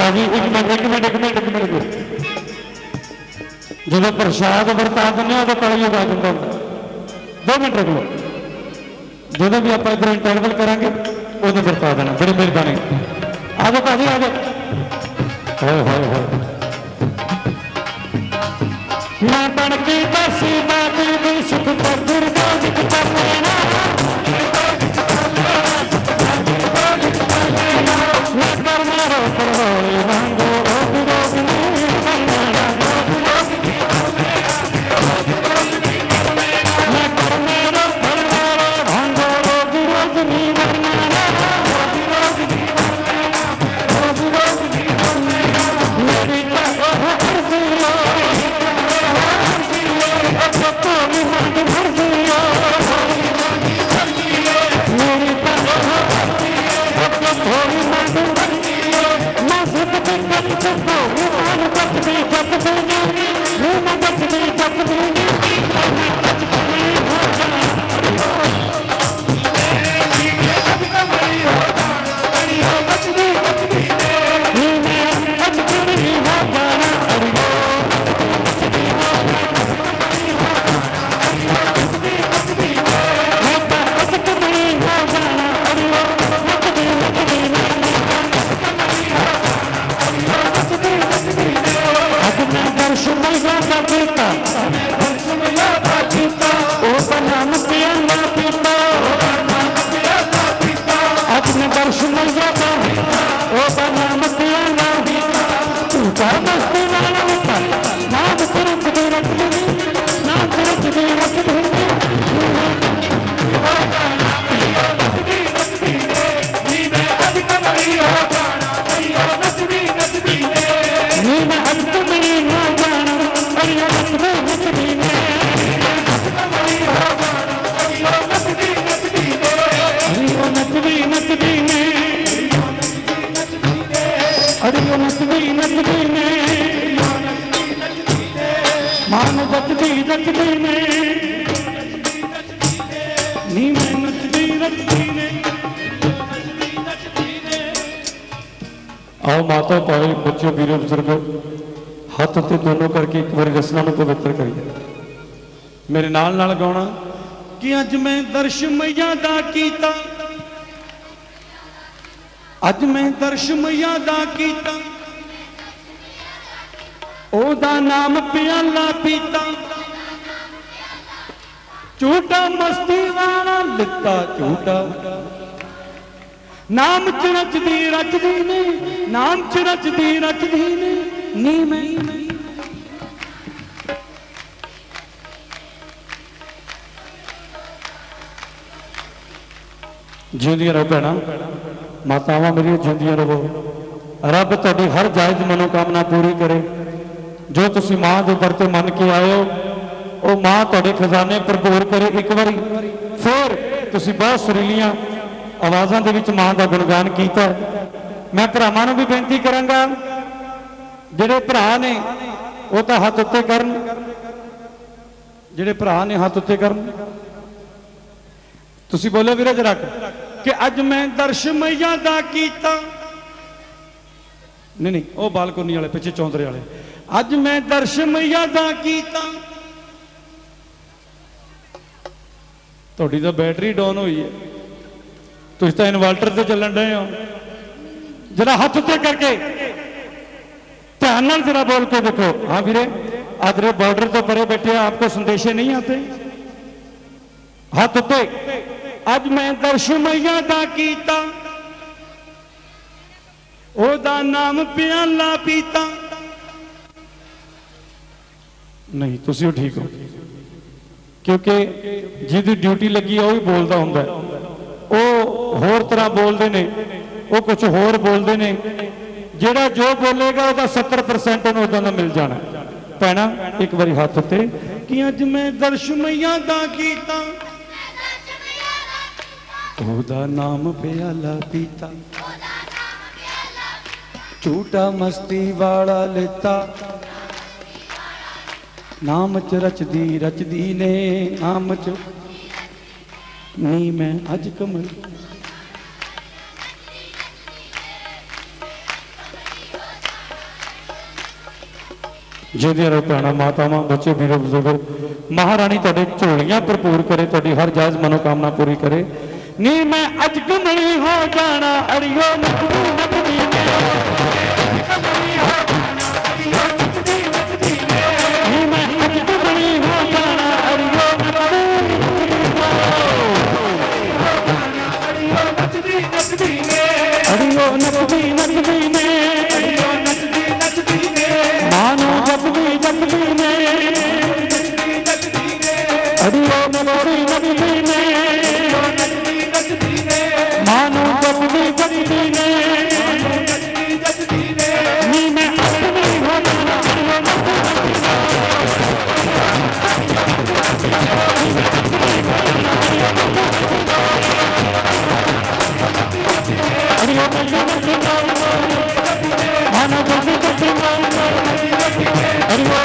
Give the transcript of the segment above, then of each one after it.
भाजी एक मिनट जो प्रसाद वरता दें उदो कड़ी उगा दिता 2 मिनट रख लो जो भी आप इधर इंटरवल करा उदो वरता देना बड़ी मेहरबानी आ जाओ भाजी आ जाओ होए मैं बन के दसी बात दी सुख कर दुर्गा दिखता आओ माता भाई बच्चों वीरों बुजुर्गों हाथ उत्ते दोनों करके एक बार रसना में पवित्र करिए मेरे नाल नाल गाना कि अज मैं दर्श मैया दा कीता अज मैं दर्श मैया दा कीता ओदा नाम प्याला पीता झूठा मस्ती वाला लिता झूठा नाम च रचदी ने नाम च रचदी ने नी मैं जिंदियां रहो भैणा मातावां मेरी जिंदियां रहो रब तुहाडी हर जायज़ मनोकामना पूरी करे जो तुसी मां दे दर ते मन के आए हो वो मां तुहाडे खजाने भरपूर करे एक बारी फिर तुसी बहुत सुरीलियां आवाज़ों के विच मां का गुणगान किया मैं भरावां नूं भी बेनती करांगा जिहड़े भरा ने वो तो हाथ उत्ते करन जिहड़े भरा ने हाथ उत्ते करन तुसी बोलो वीरे जरा कि अज मैं दर्श मैया दा कीता नहीं वो बालकोनी वाले पिछे चौंतरे वाले अज मैं दर्श मैया दा कीता तुहाडी तां बैटरी डाउन हुई है तुम तो इनवर्टर से चलन रहे हो जरा हाथ उत्ते करके ध्यान नाल जरा बोल के देखो हाँ वीरे आदरे बॉर्डर तो परे बैठे आपको संदेशे नहीं आते हाथ उत्ते अज मैं दर्श मैया दा कीता ओदा नाम प्याला पीता नहीं तुसी ठीक हो क्योंकि जिहदी ड्यूटी लगी है वह भी बोलता हुंदा है होर तरह बोलते ने वो कुछ होर बोलते ने जेड़ा जो बोलेगा वह 70% उन्हें उदा का मिल जाना भैणा एक बारी हाथ उत्ते कि अज मैं दर्श मैया दा कीता ओदा नाम प्याला पीता झूठा मस्ती वाला लेता नाम च रचदी ने नाम च नी मैं अज कमल जिंदियां रहो भैणां मातावां बच्चे वीरो बुजुर्गो। महारानी तुहाडे झोलियां भरपूर करे, तुहाडी हर जायज़ मनोकामना पूरी करे। नी मैं अज कमली हो जाना अड़ियो नचदी नचदी नी मैं अज कमली हो जाना अड़ियो अड़ियो नचदी नचदी ने मानो जपदी जपदी ने अड़ियो नचदी नचदी ने मानो जपदी जपदी ने नी मैं अपनी हो जाना अड़ियो नचदी नचदी मानो जपदी जपदी अड़ियो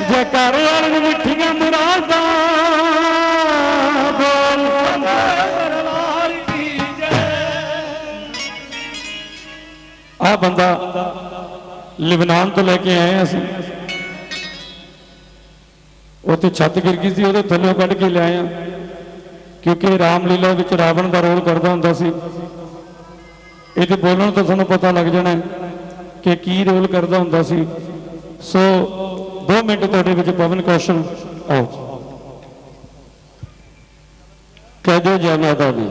जयकार मिठिया मुरादा आ बंदा लिबनान तो लेके आए असी उत्थे छत गिर गई सी, थल्लों कढ़ के लिआए हैं क्योंकि रामलीला विच रावण का रोल करता हुंदा सी। ये बोलण तो तुहानूं पता लग जाना कि की रोल करता हुंदा सी। सो 2 मिनट तुहाडे विच पवन कौशल आओ कह दो जय माता दी।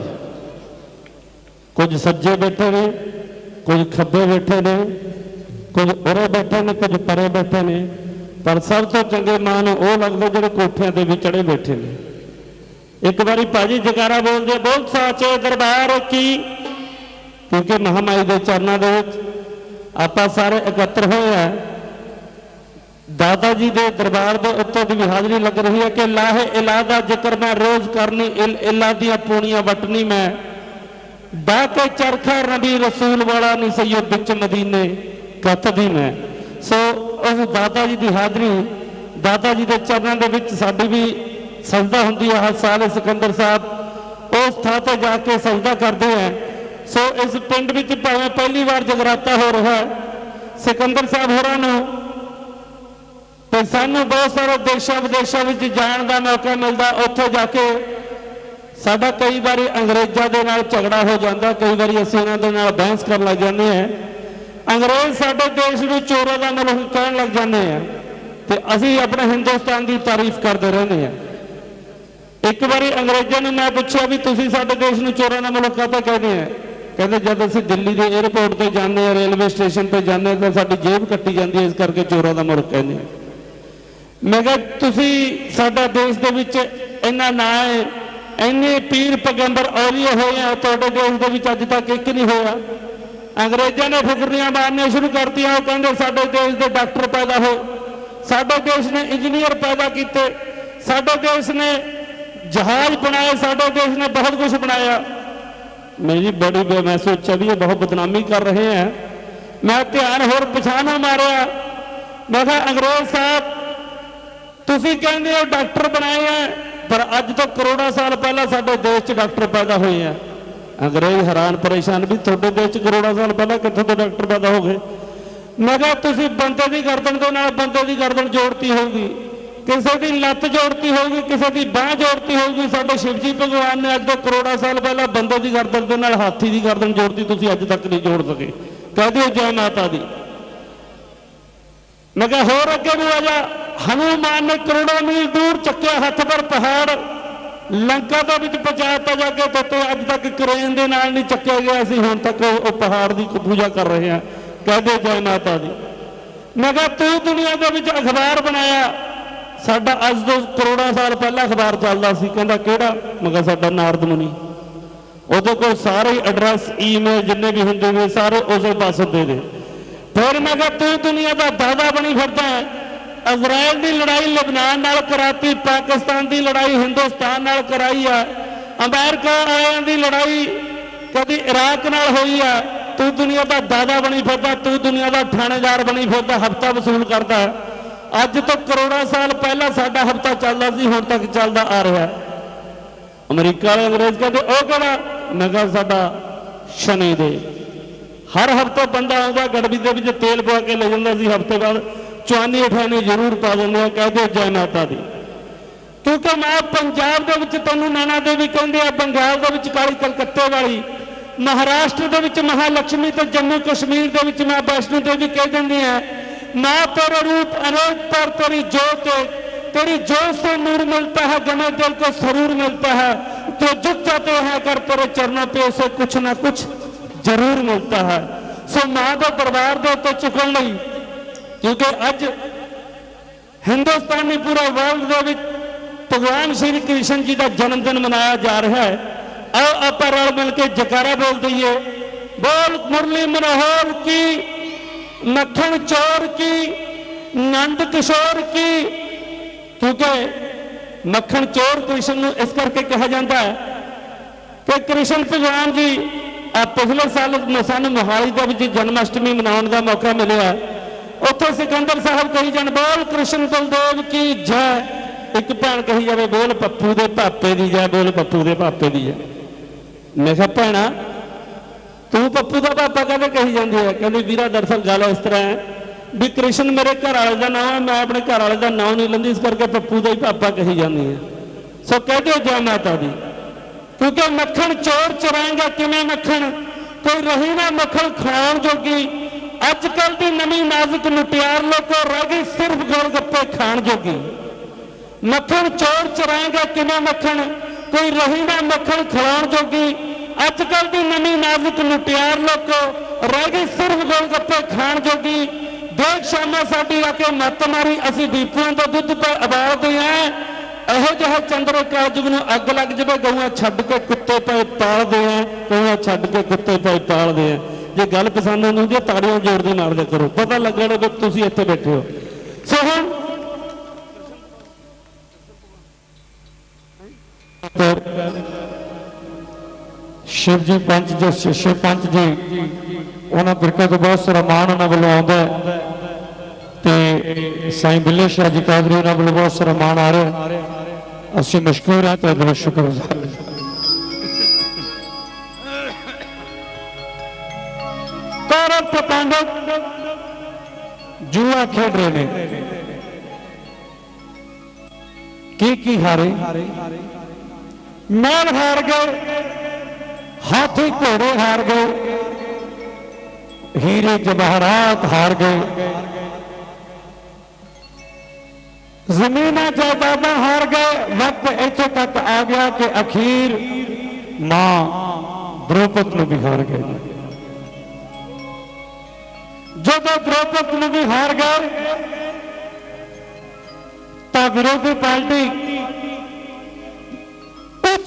कुछ सज्जे बैठे ने, कुछ खब्बे बैठे ने, कुछ उरे बैठे ने, कुछ परे बैठे ने, पर सब तो चंगे मान वो लगते जो कोठियां ते भी चढ़े बैठे ने। एक बारी भाजी जयकारा बोल दे, बोल साचे दरबार की, क्योंकि महामाई के चरणों के आप सारे एकत्र होए हैं। दादा जी के दरबार के उत्तों की भी हाजरी लग रही है कि लाहे इला का जिक्र मैं रोज करनी, इला दियां पूनियां वटनी मैं, डाके चरखा नबी रसूल वाला नहीं सईयो बिच मदीने कतदी मैं। सो उस दादा जी की हाजरी, दादा जी के चरणों के विच साडी भी सजदा हुंदी है। हर साल सिकंदर साहब उस थां ते जाके सजदा करते हैं। सो इस पिंड विच भावें पहली बार जगराता हो रहा है, सिकंदर साहब होरां नूं ते सानू बहुत सारे देशों विदेशों में जाण का मौका मिलता। उत्थे जाके साडा कई बार अंग्रेजों के नाल झगड़ा हो जाता, कई बार असीं उन्हां दे नाल बहस कर लग जाते हैं। अंग्रेज साडे देश नूं चोरां दा मुल्क कहण लग जाते हैं ते असीं अपने हिंदुस्तान की तारीफ करते रहते हैं। एक बार अंग्रेजों ने मैं पूछा भी तुसीं साडे देश नूं चोरां दा मुल्क काहतों कहते हैं? कहते जब असीं दिल्ली के एयरपोर्ट पर जाते हैं, रेलवे स्टेशन पर जाते हैं तो साडी जेब कट्टी जाती है, इस करके चोरां दा मुल्क कहते हैं। मैं कहा तुसीं साडा देश दे विच इन्ना ना है, इन्ने पीर पैगंबर औलिए होए हैं, तुहाडे देश दे विच अज तक एक नहीं होया। अंग्रेजों ने फुकरियां मारनियां शुरू कर दिया। वो कहंदे साडे देश दे डॉक्टर पैदा हो, साडे देश ने इंजीनियर पैदा किए, साडे देश ने जहाज बनाए, साडे देश ने बहुत कुछ बनाया। मेरी बड़ी मैं सोचा भी ये बहुत बदनामी कर रहे हैं। मैं ध्यान होर पछाणा मारिया, मैं कहा अंग्रेज साहब तुसीं कहंदे हो डॉक्टर बनाए हैं, पर अज तो करोड़ों साल पहला साडे देश च डॉक्टर पैदा हुए हैं। अंग्रेज हैरान परेशान भी तुहाडे देश च करोड़ों साल पहला कित्थों तो डॉक्टर पैदा हो गए। मैं कहा तुसीं बंदे की गर्दन दे नाल बंदे की गर्दन जोड़ती होगी, किसी की लत्त जोड़ती होगी, किसी की बांह जोड़ती होगी। साडे शिवजी भगवान ने अज तो करोड़ों साल पहला बंदे की गर्दन दे नाल हाथी की गर्दन जोड़ती, तुसीं अज तक नहीं जोड़ सके। कह दिओ जय माता दी। मैं कहा होर अगे भी आजा, हनुमान ने करोड़ों मील दूर चक्या हथ पर पहाड़, लंका का पहुंचाता जाके तो अज तक क्रेन के नाल नहीं चक्या गया, असीं हुण तक वो पहाड़ की पूजा कर रहे हैं। कह दे जय माता दी। मैं कहा तू दुनिया के विच अखबार बनाया, साडा अज तो करोड़ों साल पहला अखबार चलता सी। कहंदा किहड़ा? मैं कहा साडा नारद मुनि। उहदे कोल सारे एड्रैस ईमेल जिन्ने भी हुंदे ने सारे उस पास दे दे। फिर मैं कहा तू दुनिया का दादा बनी फिरदा है। इजराइल की लड़ाई लबनान नाल कराती, पाकिस्तान की लड़ाई हिंदुस्तान नाल कराई है, अमेरिका आलियां की लड़ाई कभी इराक नाल होई है, तू तू दुनिया का दादा बनी फिरदा, तू दुनिया का थानेदार बनी फिरदा, हफ्ता वसूल करता है। अज तो करोड़ों साल पहला साडा हफ्ता चलता सी, हुण तक चलता आ रहा है। अमरीका वाले अंग्रेज कहते ओ कहड़ा, मैं कहा साडा शनि दे। हर हफ्ते बंदा आउंदा गड़बी दे विच तेल पा के ले जांदा सी, हफ्ते बाद चौनी अठानी जरूर पा देंगे, कहते जय माता दी। क्योंकि मैं पंजाब दे विच तैनूं नैना देवी कहंदे आ, बंगाल दे विच काली कलकत्ते वाली, महाराष्ट्र दे विच महालक्ष्मी, तो जम्मू कश्मीर दे विच मां वैष्णो देवी कह देंदी है। मां तेरे रूप अनेक पर तेरी जोत, तेरी जोत से नूर मिलता है, गमे दिल को सरूर मिलता है, जो झुक जाते हैं कर तेरे चरणों पे उसे कुछ ना कुछ जरूर मिलता है। सो मां के दरबार के उत्ते चुकन लई, क्योंकि अज हिंदुस्तानी पूरा वर्ल्ड दे विच भगवान श्री कृष्ण जी का जन्मदिन मनाया जा रहा है। आओ आप रल मिल के जयकारा बोल दईए, बोल मुरली मनोहर की, मक्खन चोर की, नंद किशोर की। क्योंकि मक्खन चोर कृष्ण इस करके कहा जाता है कि कृष्ण भगवान जी पिछले साल सानू मोहाली के जन्माष्टमी मनाने का मौका मिला, उत्थे सिकंदर साहब कही जान बोल कृष्ण बलदेव की जय। एक भैन कही जाए बोल पप्पू दे पापे दी जय, बोल पप्पू दे पापे दी जय। मैं कहा भैना तू पप्पू का पापा कहते कही जाती है, कहती वीरा दरअसल गल इस तरह है भी कृष्ण मेरे घर वाले का नाम है, मैं अपने घर वाले का नाम नहीं लेंदी, इस करके पप्पू का ही पापा कही जाती है। सो कहते हो जय माता दी। क्योंकि मक्खन चोर चराएगा किमें मक्खन, कोई रही ना मक्खन खाण जोगी। अजकल की नवी नाजुक मुटियार लोगों रह गई सिर्फ गोलगप्पे खाण जोगी। मक्खन चोर चराएगा किमें मक्खन, कोई रही ना मक्खन खिलाण जोगी। अजकल की नवी नाजुक मुटियार लोगों रह गई सिर्फ गोलगप्पे खाण जोगी। देख शामा साडी आके मत मारी, असी डीपुआं का दुध पे उबालते हैं। ਇਹੋ ਜਿਹੇ ਚੰਦਰੇ ਕਾਲਜੁਗ ਨੂੰ ਅੱਗ ਲੱਗ ਜਾਵੇ, ਗਊਆਂ ਛੱਡ ਕੇ ਕੁੱਤੇ ਪਏ ਪਾਲਦੇ ਆ, ਗਊਆਂ ਛੱਡ ਕੇ ਕੁੱਤੇ ਪਏ ਪਾਲਦੇ ਆ। ਜੇ ਗੱਲ ਪਸੰਦ ਆਉਂਦੀ ਹੁੰਦੀ ਤਾੜੀਆਂ ਜੋੜਦੀ ਮਾਰਦੇ ਕਰੋ, ਪਤਾ ਲੱਗਣਾ ਵੀ ਤੁਸੀਂ ਇੱਥੇ ਬੈਠੇ ਹੋ। ਸੋ ਹੁਣ शिव जी पंच जो शिव पंच जी उन्होंने फिरके तो बहुत सारा मान उन्होंने वालों आता है, तो साईं बिल्ले शाह जी कादरी उन्होंने वालों बहुत सारा मान आ रहा है। असि मशकूर हैं तो बहुत शुक्रगुजार। कौरव तो पांडव जुआ खेड रहे हैं, की हारे, मैल हार गए, हाथी घोड़े हार गए, हीरे जवाहरात हार गए, जमीना जायदाद हार गए। वक्त इतों तक आ गया कि अखीर मां द्रौपद ने भी हार गए। जब द्रौपद ने भी हार गए तो विरोधी पार्टी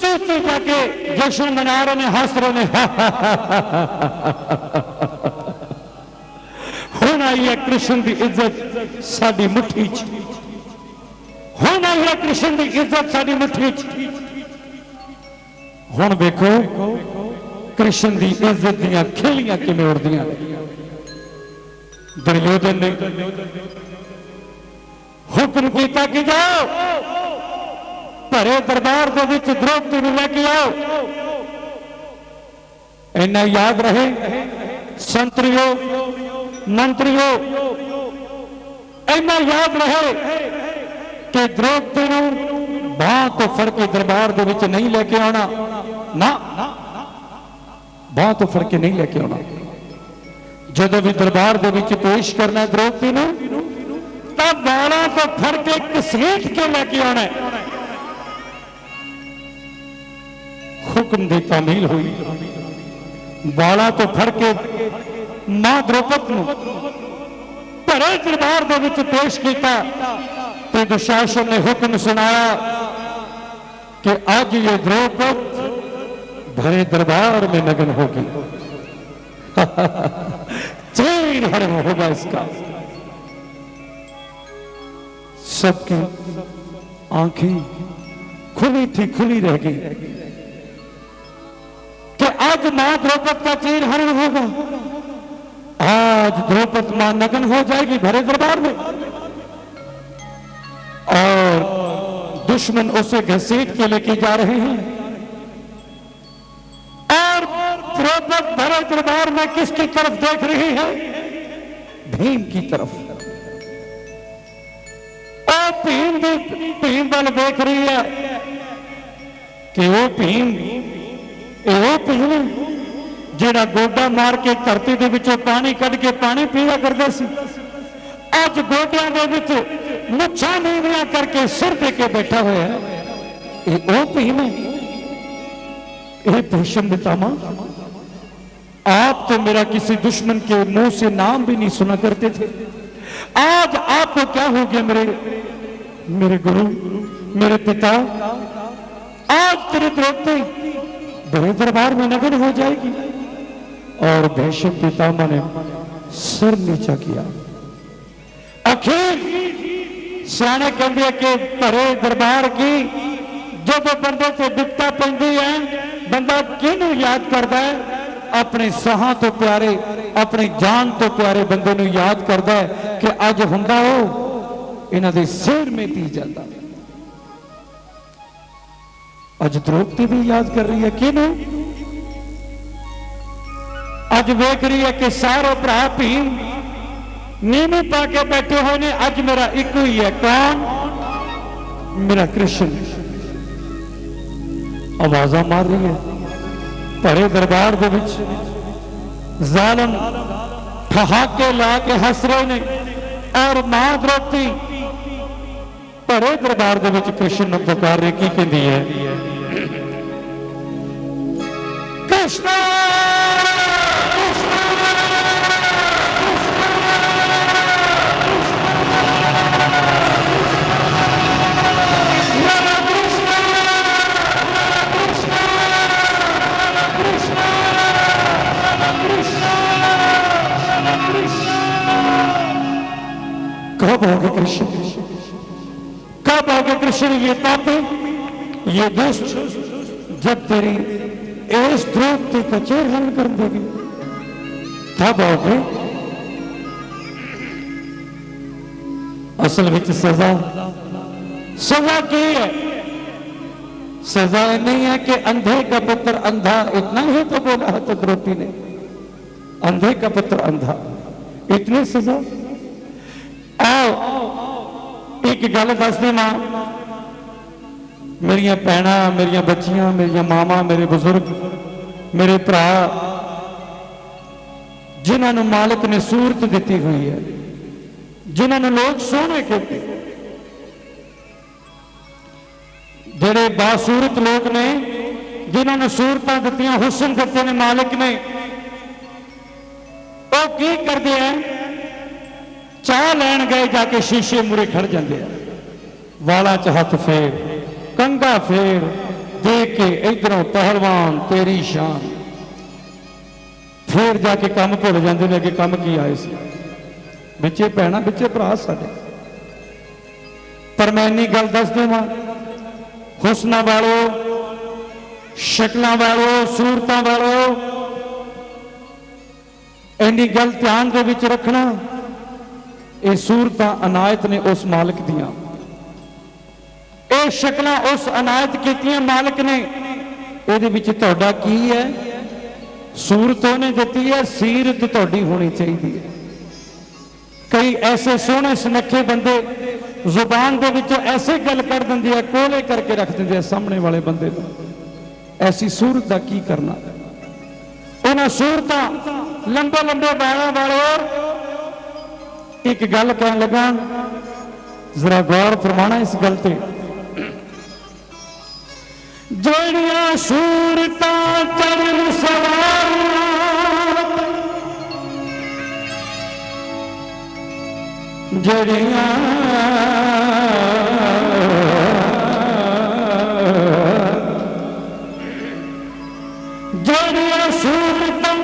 ऊंचे जाके जश्न मना रहे हैं, हंस रहे हैं। हुण आई है कृष्ण की इज्जत साडी मुट्ठी च, हुण आई है कृष्ण की इज्जत साडी मुट्ठी च। हुण देखो कृष्ण की इज्जत दियां खिलियां किवें उड़दियां। दुर्योधन ने हुक्म किया कि जाओ भरे दरबार के विच द्रौपदी नूं लेके आओ। इन्ना याद रहे संतरियों मंत्रियों, इन्ना याद रहे कि द्रौपदी नूं बांह तो फड़ के दरबार के विच नहीं लेके आना, ना बांह तो फड़ के नहीं लेके आना। जदों भी दरबार के विच पेश करना द्रौपदी नूं तब बालों को फड़ के घसीट के लेके आना। हुक्म की तामील हुई, बाला तो फड़ के मां द्रौपद नूं भरे दरबार के विच पेश किया। तो दुशासन ने हुक्म सुनाया कि आज ये द्रौपद भरे दरबार में नग्न होगी। चैन हरण होगा इसका। सबकी आंखें खुली थी, खुली रह गई कि आज मां द्रौपद का चीर हरण होगा, आज द्रौपद मां नग्न हो जाएगी भरे दरबार में, और दुश्मन उसे घसीट के लेके जा रहे हैं। और द्रौपद भरे दरबार में किसकी तरफ देख रही है? भीम की तरफ। और भीम वाल देख रही है कि वो भीम ਜਿਹੜਾ ਗੋਡਾ ਮਾਰ ਕੇ ਧਰਤੀ ਦੇ ਵਿੱਚੋਂ ਪਾਣੀ ਕੱਢ ਕੇ ਪਾਣੀ ਪੀਆ ਕਰਦਾ ਸੀ, ਅੱਜ ਗੋਡਿਆਂ ਦੇ ਵਿੱਚ ਮੁੱਛਾਂ ਨੀਵੀਆਂ ਕਰਕੇ ਸਿਰ ਦੇ ਕੇ ਬੈਠਾ ਹੋਇਆ ਹੈ। ਇਹ ਉਹ ਭੀਮ है, ਇਹ भीष्म पितामह। आप तो मेरा किसी दुश्मन के मुंह से नाम भी नहीं सुना करते थे, आज आपको क्या हो गया मेरे गुरु, मेरे पिता? आज तेरे द्रौपदी बड़े दरबार में नग्न हो जाएगी। और भीष्म पितामह ने सिर नीचा किया। आखिर सियाने कहते कि भरे दरबार की जब बंदे से विपता पैंदी है, बंदा किहनूं याद करता है? अपने साहां तो प्यारे, अपनी जान तो प्यारे बंदे नूं याद करता है कि अज हुंदा हो इन्हां दे सिर में पी जाता। अज द्रौपदी भी याद कर रही है किहनूं? अज वेख रही है कि सारे भरा भीम नीवी पा के बैठे हुए ने। अज मेरा एक ही है, कौन? मेरा कृष्ण। आवाजा मार रही है भरे दरबार दे विच, जालिम ठहाके ला के हस रहे ने। और मां द्रौपदी भरे दरबार दे विच कृष्ण नूं पुकार रही, की कहंदी है? कृष्ण कब होगे कृष्ण, कब होगे कृष्ण? ये पापी, ये दुष्ट जब तेरी इस द्रौपदी का चेहरा हरण कर देगी तब होगे। असल में सजा, सजा की है? सजा नहीं है कि अंधे का पुत्र अंधा, इतना ही तो बोला है तो द्रौपदी ने, अंधे का पुत्र अंधा, इतनी सजा। आओ एक गल दस देना, मेरिया भैन, मेरिया बच्चियां, मेरिया मावा, मेरे बुजुर्ग, मेरे भरा, जिन्होंने मालिक ने सूरत दी हुई है, जिन्होंने लोग सोहने कहते, जेड़े बासूरत लोग ने, जिन्होंने सूरत दी, हुसन दिते ने मालिक ने, वो की करते हैं? चाह लैन गए जाके शीशे मुरे खड़ जाते हैं, वाला च हथ फेर, कंगा फेर, देख के इधरों पहलवान तेरी शान, फिर जाके काम भुल जाते हैं कि काम की आए से। बिचे भैन, बिचे भरा साडे। पर मैं इन्नी गल दस देवां, हुसना वालों, शक्लां वालों, सूरतां वालों, इन्नी गल ध्यान दे विच रखना, ये सूरतां अनायत ने उस मालिक दियां, ये शक्लां उस अनायत कीतियां मालिक ने। इहदे विच तुहाडा की है? सूरत उहने दित्ती है, सीरत तुहाडी होनी चाहिए। कई ऐसे सोहने सुनखे बंदे जुबान दे विचों ऐसे गल कर दिंदे आ, कोले करके रख दिंदे आ सामने वाले बंदे नूं। ऐसी सूरत दा की करना? उन्हां सूरतां लंबे लंबे बालों वाले। एक गल कह लगा, जरा गौर फरमाना इस गल ते। जड़ियां सूरतां चढ़न सवारियां, जड़ियां जड़ियां सूरतां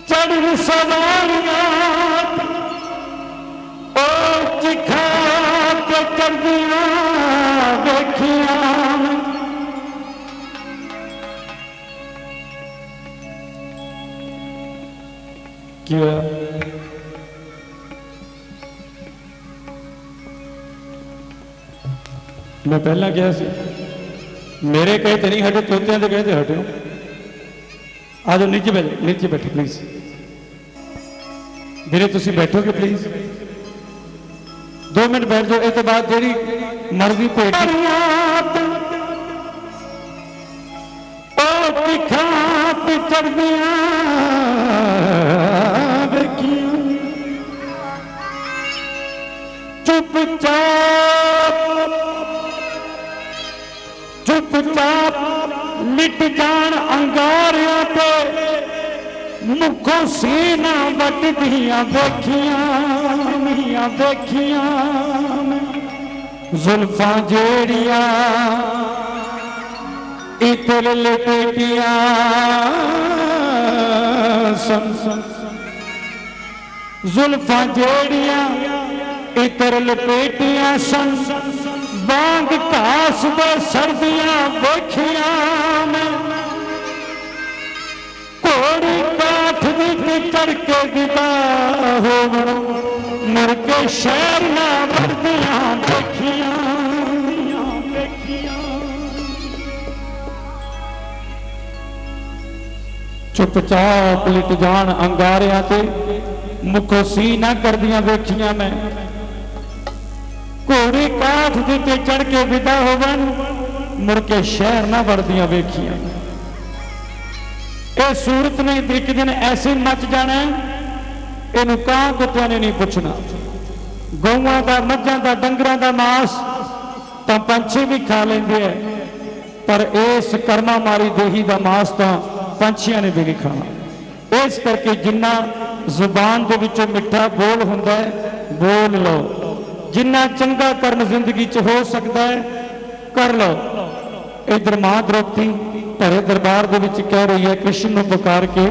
चढ़न सवारियां, की होया? मैं पहला गया सी, मेरे कहे तो नहीं हटे, तोतियां के कहे तो हटे। आ जाओ नीचे बैठो, नीचे बैठो प्लीज। मेरे तुम बैठोगे प्लीज, 2 मिनट बैठ जाओ। इस बाद जी मर्जी भेट चढ़दियां चुपचाप मिट जान अंगारियां ते मुखों सीना वटदियां देखियां जुल्फां जेड़ियां इतर लपेटियां जुल्फां जेड़ियां इतर लपेटियां सन बांग घास दे सर्दियां देखियां घोड़ी काठ दी चढ़ के विदा हो मुड़ के शहर ना वर्दियां देखियां चुपचाप लिट जान अंगारियां ते मुखों सी ना करदियां वेखियां मैं घोड़ी काठ ते चढ़ के विदा होवन मुड़ के शहर ना वड़दियां वेखियां। ये सूरत ने एक दिन ऐसे मच जाना इनू कां कुत्तियां ने नहीं पुछना। गौआं का मझां का डंगरां का मांस तो पंछी भी खा लेंदे है, पर इस कर्मा मारी देही का मांस तो पंछियां ने भी नहीं खाना। इस करके जिन्ना जुबान के विचों मिठा बोल हुंदा है बोल लो, जिन्ना चंगा कर्म जिंदगी च हो सकता है कर लो। इधर मां द्रौपदी भरे दरबार के विच कह रही है कृष्ण को पुकार के,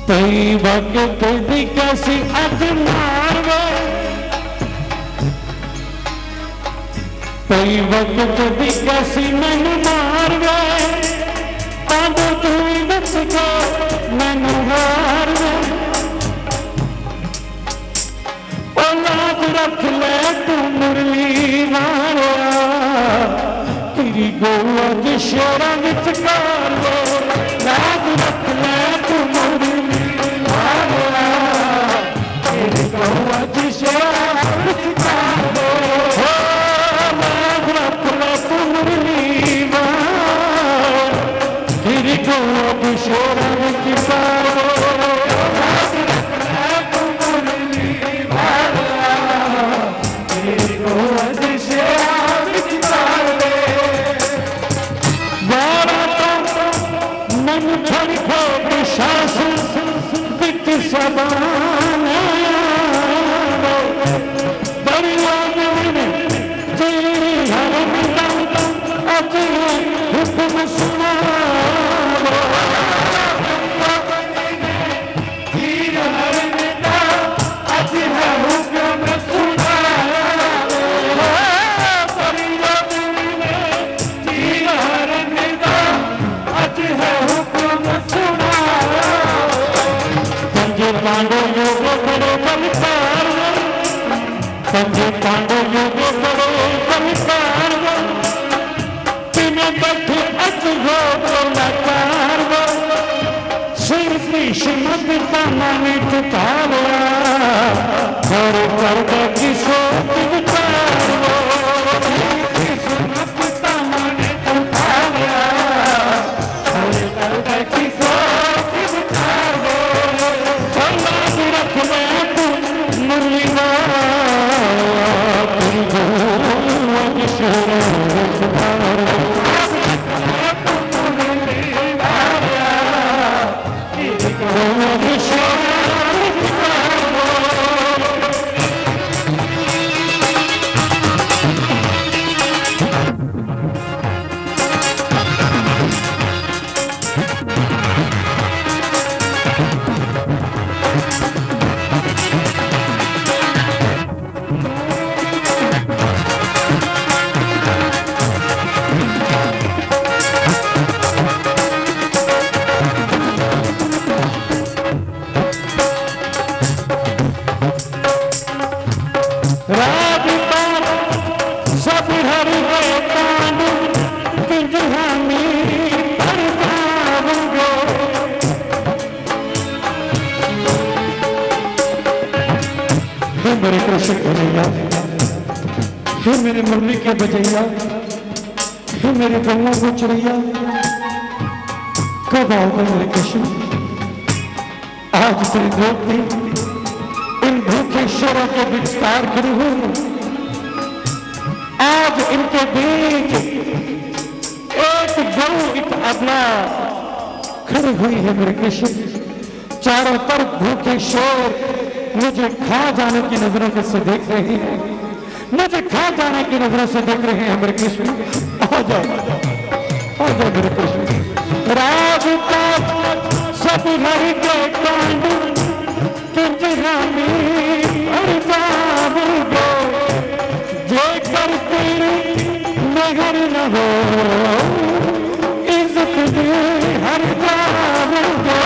कई वक्त भी कैसी अज मार वे, कई वक्त भी कैसी मैनू मार वे, अब तू बच के मैनू हार वे, औलाद रख ले तू मुरली वालिया, तेरी गौआ के शेरां विच कार वे, औलाद रख ले तू मुरली वालिया, तेरी गौआ के शेरां विच कार वे, औलाद रख ले तू मुरली वालिया, तेरी गौआ के शेरां विच कार वे, मेरे कृष्ण कन्हैया, हे मेरे मुरली के बजैया, हे मेरे गौवा को चढ़ैया, कब आओगे मेरे कृष्ण? आज तेरी धोती इन भूखे ईश्वरों के विस्तार खड़ी हुई, आज इनके बीच एक गौ एक अबला खड़ी हुई है मेरे कृष्ण। चारों तरफ भूखे शोर मुझे खा जाने की नजरों से देख रहे हैं, मुझे खा जाने की नजरों से देख रहे हैं मेरे कृष्ण। आ जाओ मेरे कृष्ण। राज का सब हरि के कांड किंजरामी हर जाओगे, जे कर तेरी नगर न हो इज्जत दे हर जाओगे।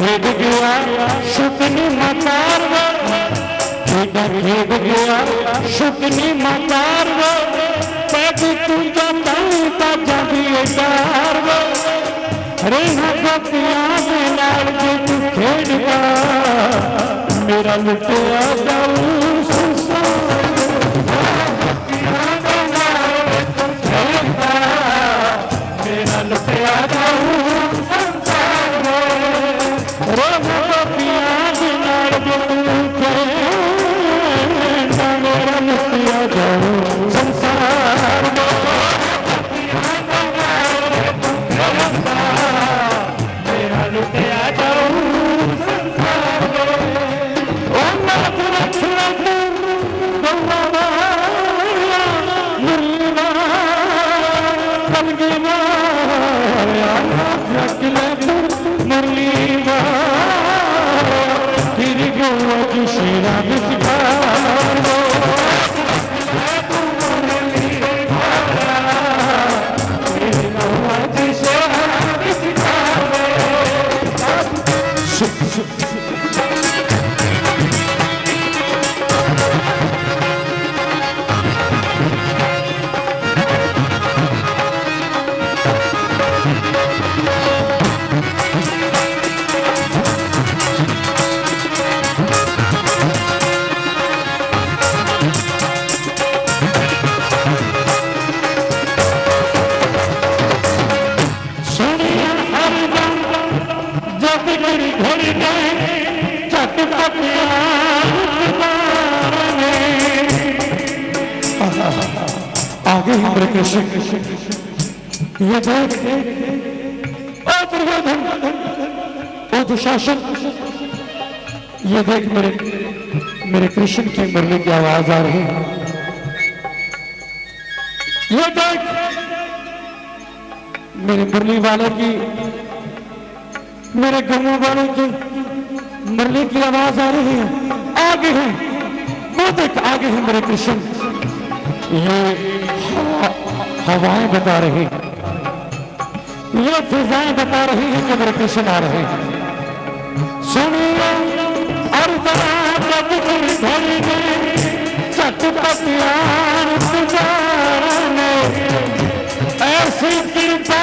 खेद गया शुकनी मतार, खेद गया शुकनी मतार, पैद तू जाता जाती कार रे भक्तियां में लाल के तू खेड़गा, मेरा लुटिया जाऊं संसार, मेरा लुटिया जाऊं आगे ही मेरे कृष्ण ये देख ओ दुर्योधन ओ दुशासन, ये देख मेरे कृष्ण की मुरली की आवाज आ रही है। ये देख मेरे मुरली वाले की, मेरे गमू वाले की मुरली की आवाज आ रही है। आगे है वो देख, आगे है मेरे कृष्ण। ये हवाएं बता रही, ये फिजाएं बता रही है कि मेरे कृष्ण आ रहे हैं। सुनिए और ऐसी कृपा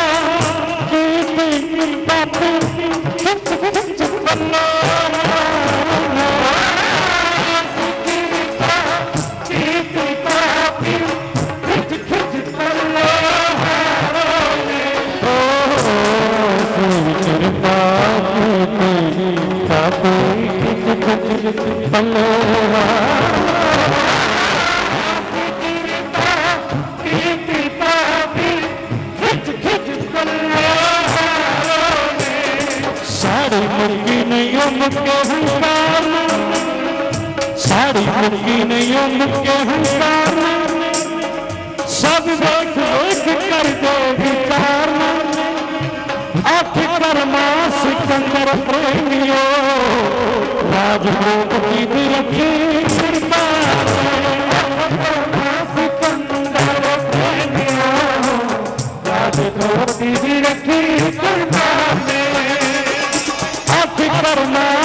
साड़ी मुर्गी नहीं मुक्के हंकार, साड़ी मुर्गी नहीं मुक्के हंकार, सब देख देख कर दो विचार, आखिर मां सिकंदर प्रेमियो राजभोग की भी रखी कृपा, सिकंदर प्रेमियो राजभोग की भी रखी कृपा, आखिर मां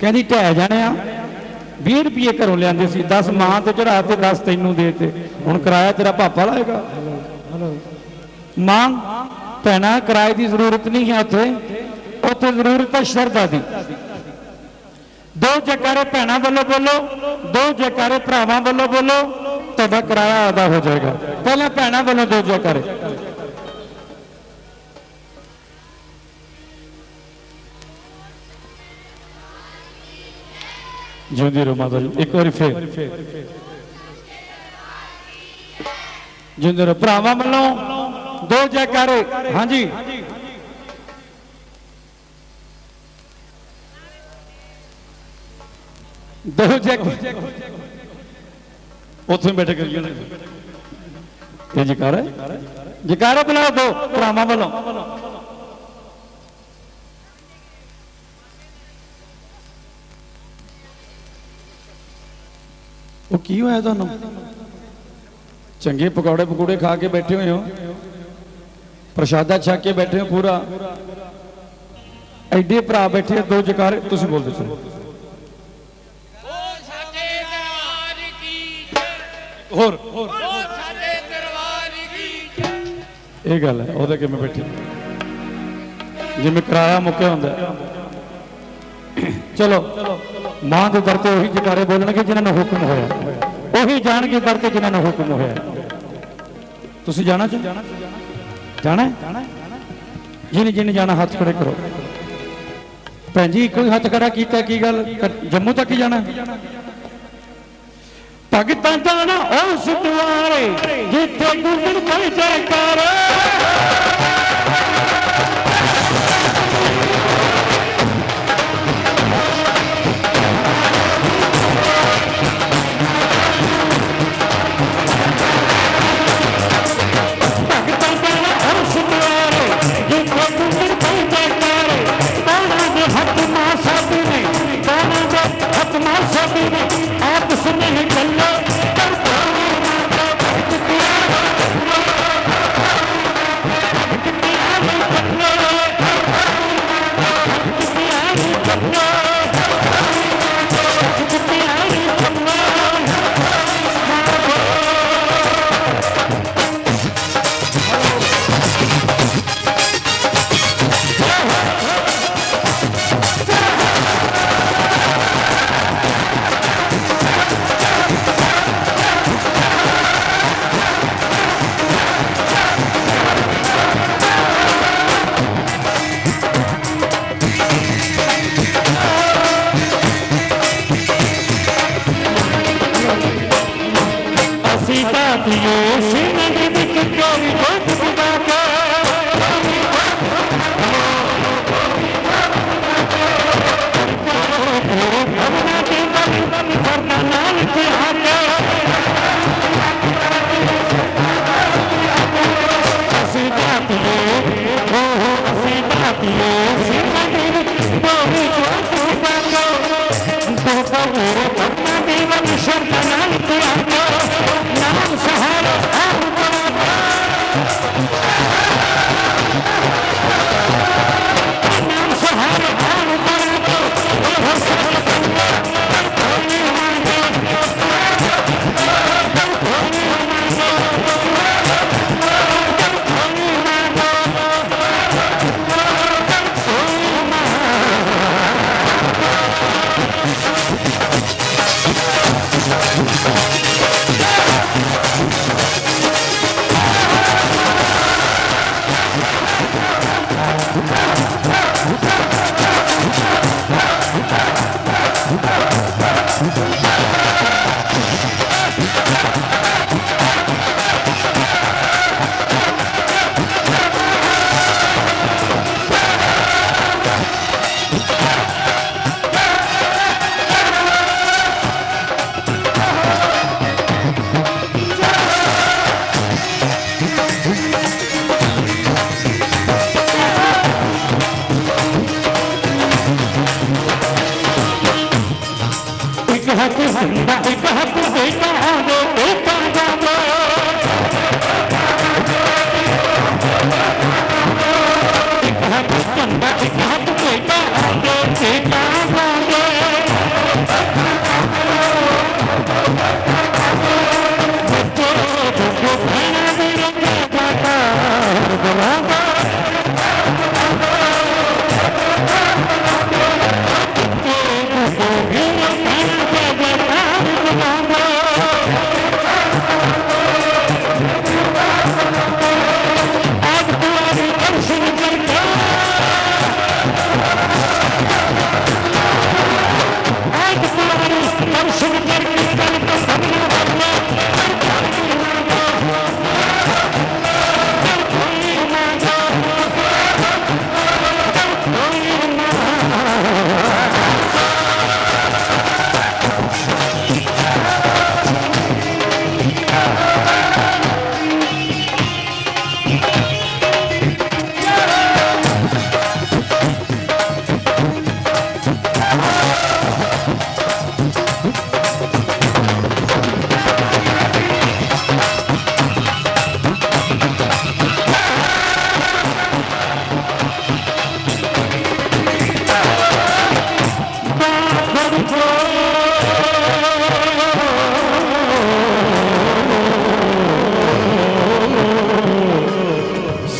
कहती ढह जाने 20 रुपये घरों लिया सी, 10 मां तो चढ़ा ते 10 तेनों दे ते, हुण किराया तेरा पापा लाएगा। मां भैणा किराए की जरूरत नहीं है, उत्थे उत्थे जरूरत है शरधा की। दो जयकारे भैणा वालों बोलो, दो जयकारे भरावां वालों बोलो, तुहाडा किराया अदा हो जाएगा। पहले भैणा वालों दो जयकारे। जिंदी रहो माता जी, एक बार फिर जिंदे रहो। भरावां वालों दो जयकारे। हाँ जी, दो जयकारे उत्थे बैठे करिए जयकारा, जयकारा बुलाओ दो भरावां वालों। वो की होया तुहानूं? चंगे पकौड़े पकौड़े खा के बैठे हुए हो, प्रशादा छक के बैठे हो पूरा, एडे भरा बैठे हो, दो जयकारे तुसीं बोलदे चलो। होर ये गल है, ओहदे किवें बैठे जिवें किराया मुक्या हुंदा। चलो मां के दर ते उही जयकारे बोलणगे जिन्हां नूं हुक्म होया, उही जाणगे दर ते जिन्हां नूं हुक्म होया। तुसीं जाना जाना जिन्हें जिन्हें जाना हाथ खड़े करो। भैन जी कोई हाथ खड़ा किया, की गल जम्मू तक ही जाना? भगतां जाना उस द्वारे जिथे गुरन कोई जयकारा। आप सुने चलो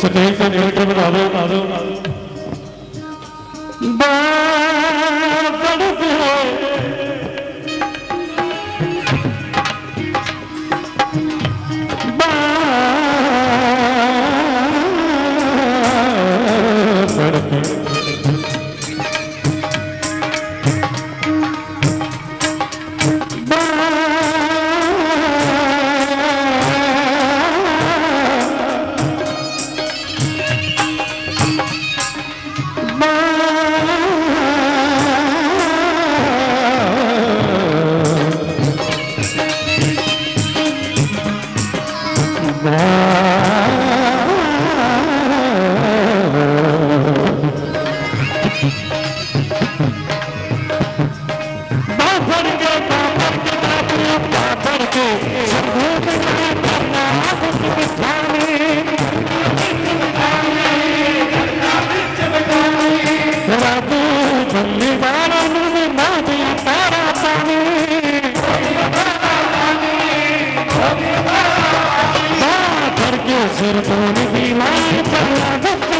स्टेज से मीटर बना दो सिर तो नहीं